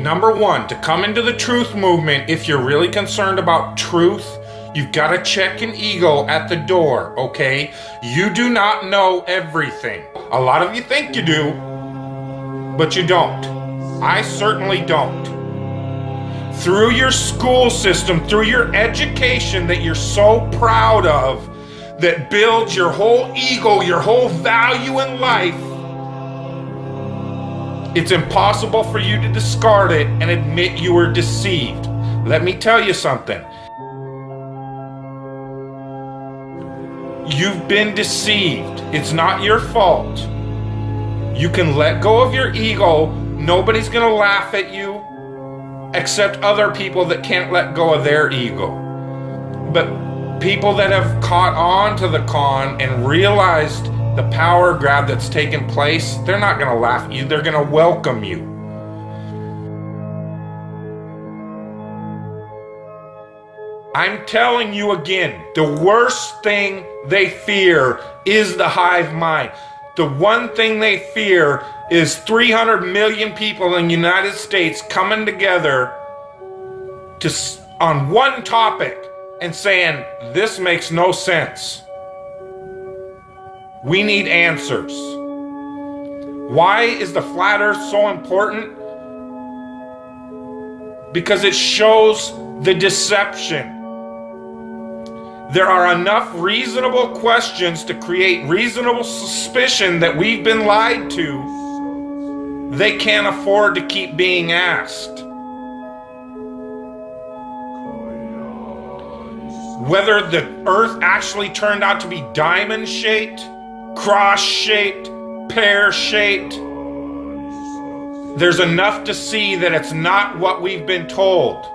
Number one, to come into the truth movement, if you're really concerned about truth, you've got to check an ego at the door, okay? You do not know everything. A lot of you think you do, but you don't. I certainly don't. Through your school system, through your education that you're so proud of, that builds your whole ego, your whole value in life, it's impossible for you to discard it and admit you were deceived. Let me tell you something. You've been deceived. It's not your fault. You can let go of your ego. Nobody's gonna laugh at you except other people that can't let go of their ego. But people that have caught on to the con and realized the power grab that's taken place, they're not gonna laugh at you, they're gonna welcome you. I'm telling you again, the worst thing they fear is the hive mind. The one thing they fear is 300 million people in the United States coming together on one topic and saying, this makes no sense. We need answers. Why is the flat earth so important? Because it shows the deception. There are enough reasonable questions to create reasonable suspicion that we've been lied to. They can't afford to keep being asked. Whether the earth actually turned out to be diamond-shaped, cross-shaped, pear-shaped, there's enough to see that it's not what we've been told.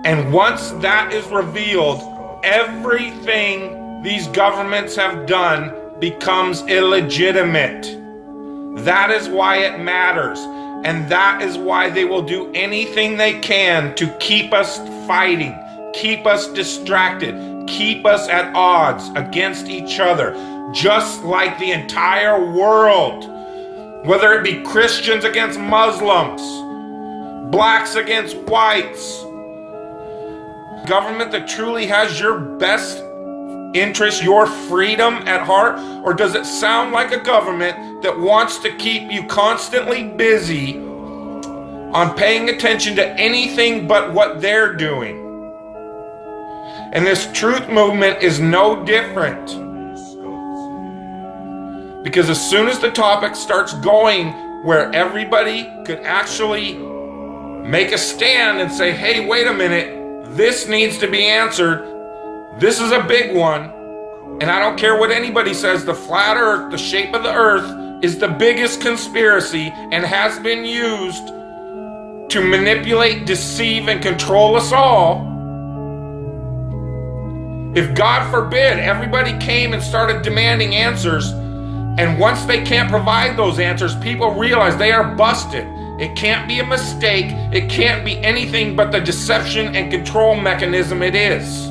And once that is revealed, everything these governments have done becomes illegitimate. That is why it matters. And that is why they will do anything they can to keep us fighting, keep us distracted, keep us at odds against each other, just like the entire world. Whether it be Christians against Muslims, blacks against whites, government that truly has your best interest, your freedom at heart? Or does it sound like a government that wants to keep you constantly busy on paying attention to anything but what they're doing? And this truth movement is no different. Because as soon as the topic starts going where everybody could actually make a stand and say, hey, wait a minute, this needs to be answered. This is a big one. And I don't care what anybody says, the flat earth, the shape of the earth, is the biggest conspiracy and has been used to manipulate, deceive, and control us all. If God forbid everybody came and started demanding answers, and once they can't provide those answers, people realize they are busted. It can't be a mistake. It can't be anything but the deception and control mechanism it is.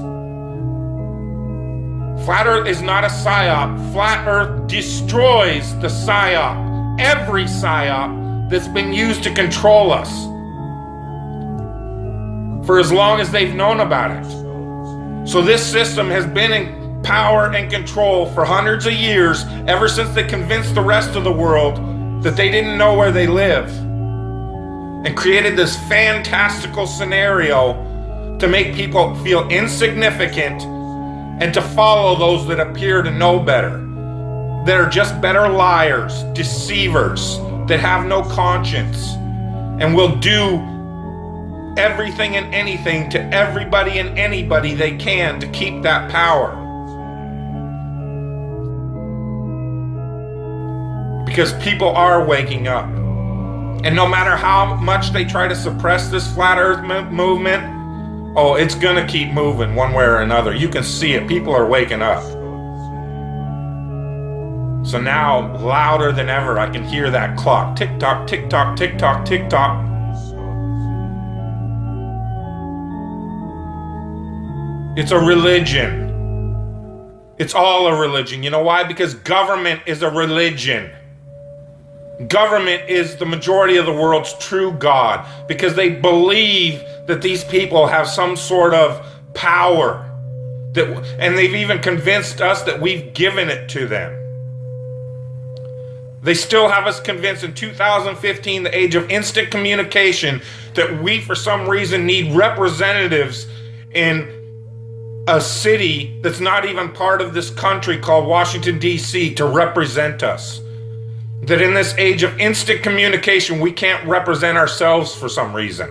Flat Earth is not a psyop. Flat Earth destroys the psyop. Every psyop that's been used to control us for as long as they've known about it. So this system has been in power and control for hundreds of years, ever since they convinced the rest of the world that they didn't know where they live, and created this fantastical scenario to make people feel insignificant and to follow those that appear to know better, that are just better liars, deceivers, that have no conscience, and will do everything and anything to everybody and anybody they can to keep that power. Because people are waking up. And no matter how much they try to suppress this flat earth movement, oh, it's gonna keep moving one way or another. You can see it. People are waking up. So now, louder than ever, I can hear that clock. Tick tock, tick tock, tick tock, tick tock. It's a religion. It's all a religion. You know why? Because government is a religion. Government is the majority of the world's true God, because they believe that these people have some sort of power, and they've even convinced us that we've given it to them. They still have us convinced in 2015, the age of instant communication, that we for some reason need representatives in a city that's not even part of this country called Washington, D.C. to represent us. That in this age of instant communication, we can't represent ourselves for some reason.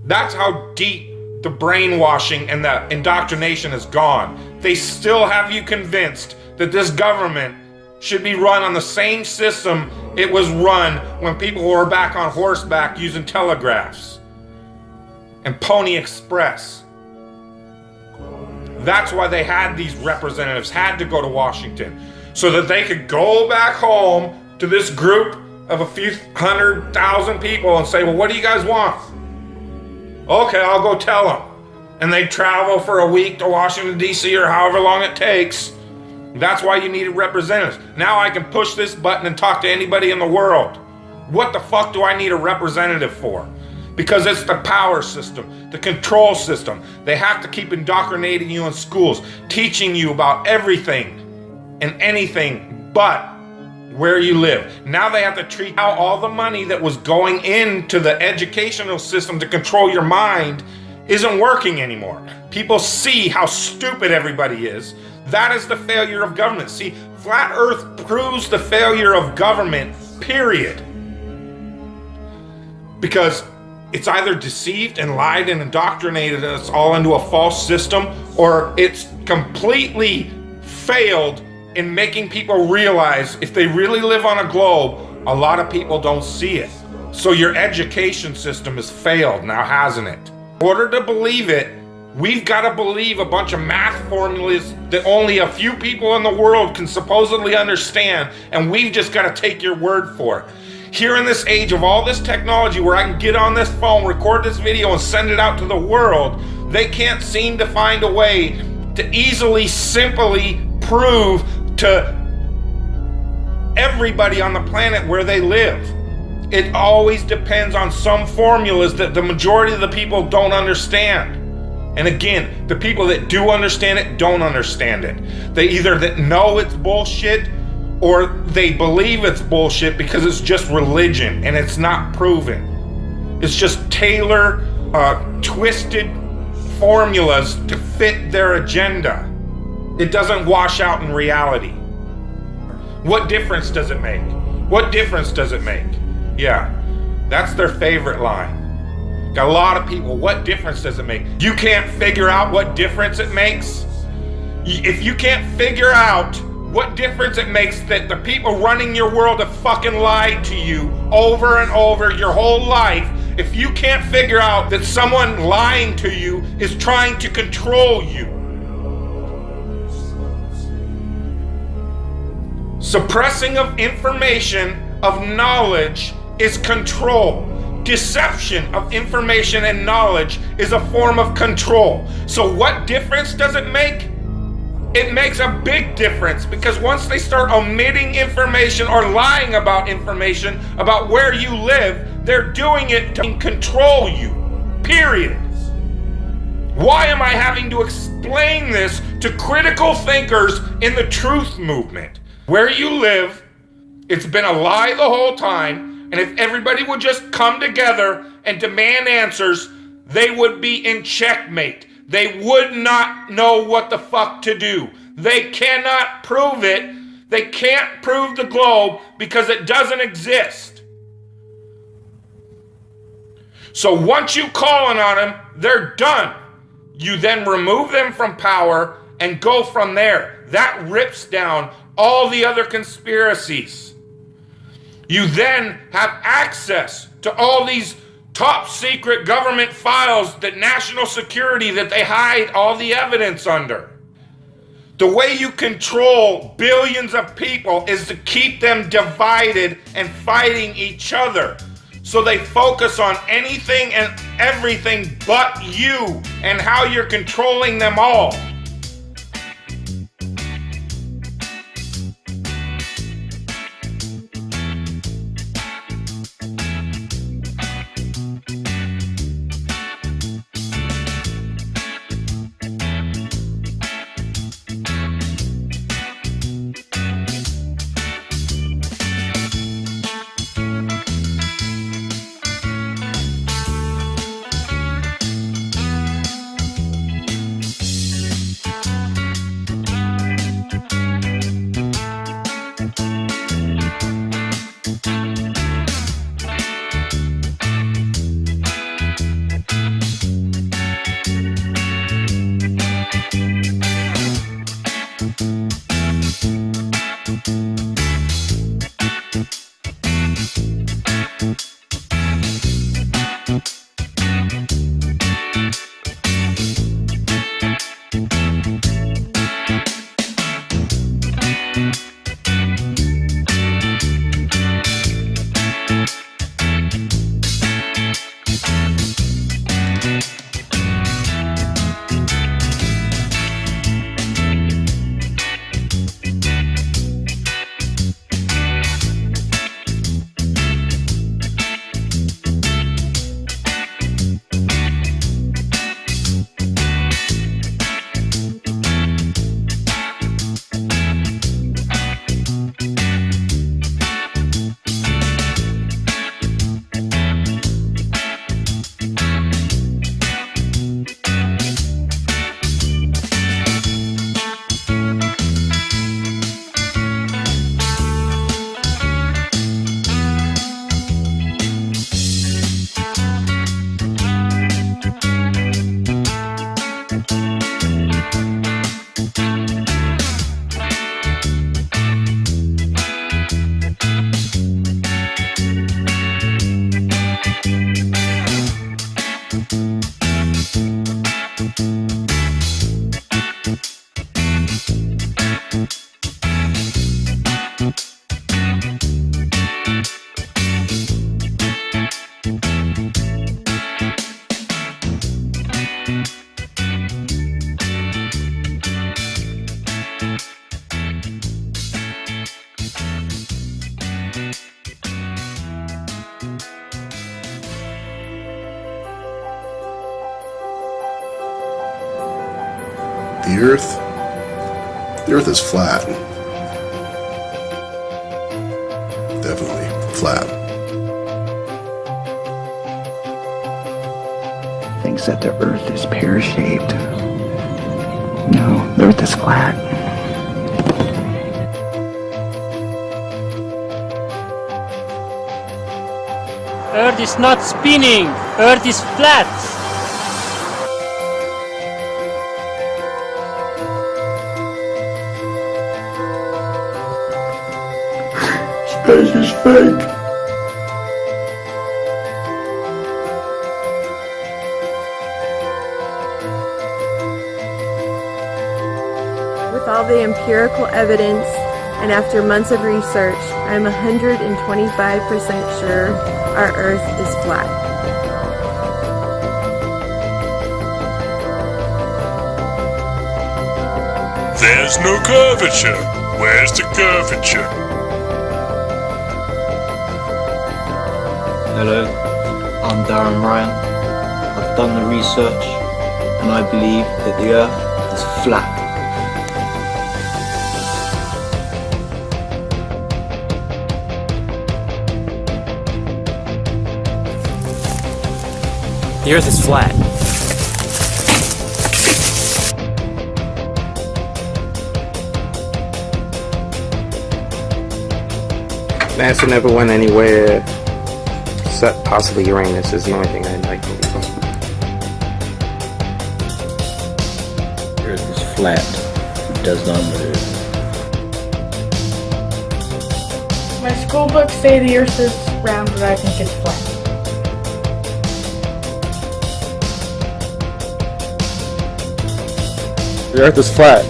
That's how deep the brainwashing and the indoctrination has gone. They still have you convinced that this government should be run on the same system it was run when people were back on horseback using telegraphs and Pony Express. That's why they had these representatives, had to go to Washington, so that they could go back home to this group of a few 100,000 people and say, well, what do you guys want? Okay, I'll go tell them. And they travel for a week to Washington, D.C. or however long it takes. That's why you needed representatives. Now I can push this button and talk to anybody in the world. What the fuck do I need a representative for? Because it's the power system, the control system. They have to keep indoctrinating you in schools, teaching you about everything and anything but where you live. Now they have to treat out all the money that was going into the educational system to control your mind isn't working anymore. People see how stupid everybody is. That is the failure of government. See, Flat Earth proves the failure of government, period. Because it's either deceived and lied and indoctrinated us all into a false system, or it's completely failed in making people realize if they really live on a globe, a lot of people don't see it. So your education system has failed now, hasn't it? In order to believe it, we've got to believe a bunch of math formulas that only a few people in the world can supposedly understand, and we've just got to take your word for it. Here in this age of all this technology where I can get on this phone, record this video, and send it out to the world, they can't seem to find a way to easily, simply prove to everybody on the planet where they live. It always depends on some formulas that the majority of the people don't understand. And again, the people that do understand it don't understand it. They either that know it's bullshit or they believe it's bullshit because it's just religion and it's not proven. It's just twisted formulas to fit their agenda. It doesn't wash out in reality. What difference does it make? What difference does it make? Yeah, that's their favorite line. Got a lot of people, what difference does it make? You can't figure out what difference it makes? If you can't figure out what difference it makes that the people running your world have fucking lied to you over and over your whole life, if you can't figure out that someone lying to you is trying to control you, suppressing of information, of knowledge, is control. Deception of information and knowledge is a form of control. So what difference does it make? It makes a big difference, because once they start omitting information or lying about information about where you live, they're doing it to control you, period. Why am I having to explain this to critical thinkers in the truth movement? Where you live, it's been a lie the whole time. And if everybody would just come together and demand answers, they would be in checkmate. They would not know what the fuck to do. They cannot prove it. They can't prove the globe because it doesn't exist. So once you calling on them, they're done. You then remove them from power and go from there. That rips down all the other conspiracies. You then have access to all these top secret government files, that national security that they hide all the evidence under. The way you control billions of people is to keep them divided and fighting each other. So they focus on anything and everything but you and how you're controlling them all. The Earth is flat. Definitely flat. Thinks that the Earth is pear-shaped. No, the Earth is flat. Earth is not spinning. Earth is flat. Space is fake. With all the empirical evidence and after months of research, I am 125% sure our Earth is flat. There's no curvature. Where's the curvature? Hello, I'm Darren Ryan. I've done the research and I believe that the Earth is flat. The Earth is flat. NASA never went anywhere except possibly Uranus is the only thing I like. The Earth is flat. It does not move. My school books say the Earth is round, but I think it's flat. The Earth is flat.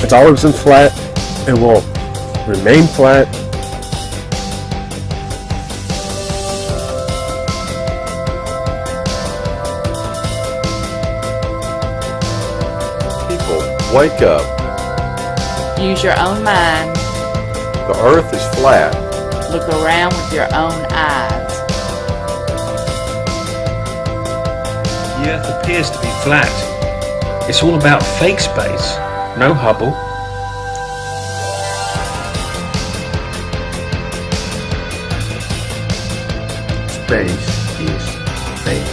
It's always been flat. It will remain flat. People, wake up. Use your own mind. The Earth is flat. Look around with your own eyes. The Earth appears to be flat. It's all about fake space, no Hubble. Space is fake.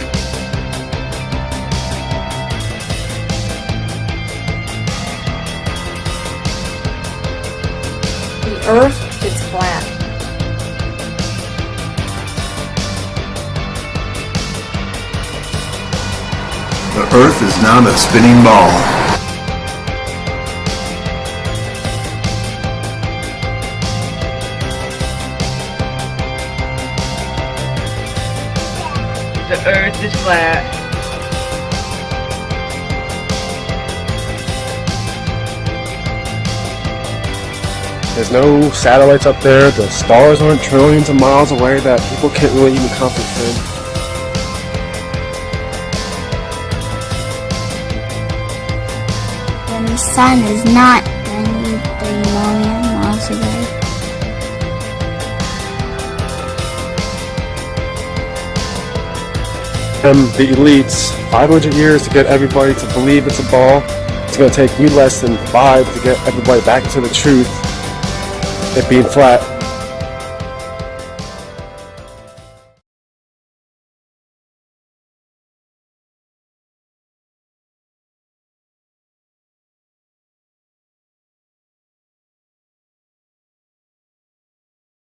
The Earth is flat. The Earth is not a spinning ball. The Earth is flat. There's no satellites up there. The stars aren't trillions of miles away that people can't really even comprehend. And the sun is not 93 million miles away. The elites, 500 years to get everybody to believe it's a ball. It's going to take you less than 5 to get everybody back to the truth, it being flat.